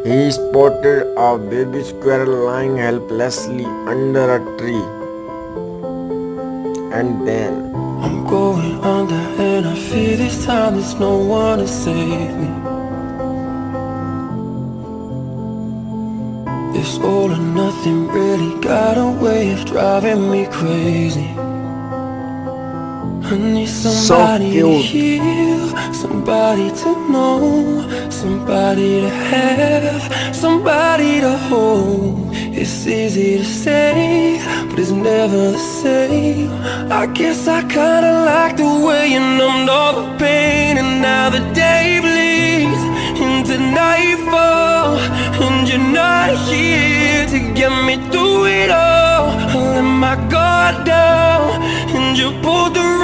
He spotted a baby squirrel lying helplessly under a tree. And then I'm going under and I fear this time there's no one to save me. This all or nothing really got a way of driving me crazy. I need somebody to cute. heal, somebody to know, somebody to have, somebody to hold. It's easy to say, but it's never the same. I guess I kinda like the way you numbed all the pain. And now the day bleeds into nightfall, and you're not here to get me through it all. I let my guard down, and you pulled the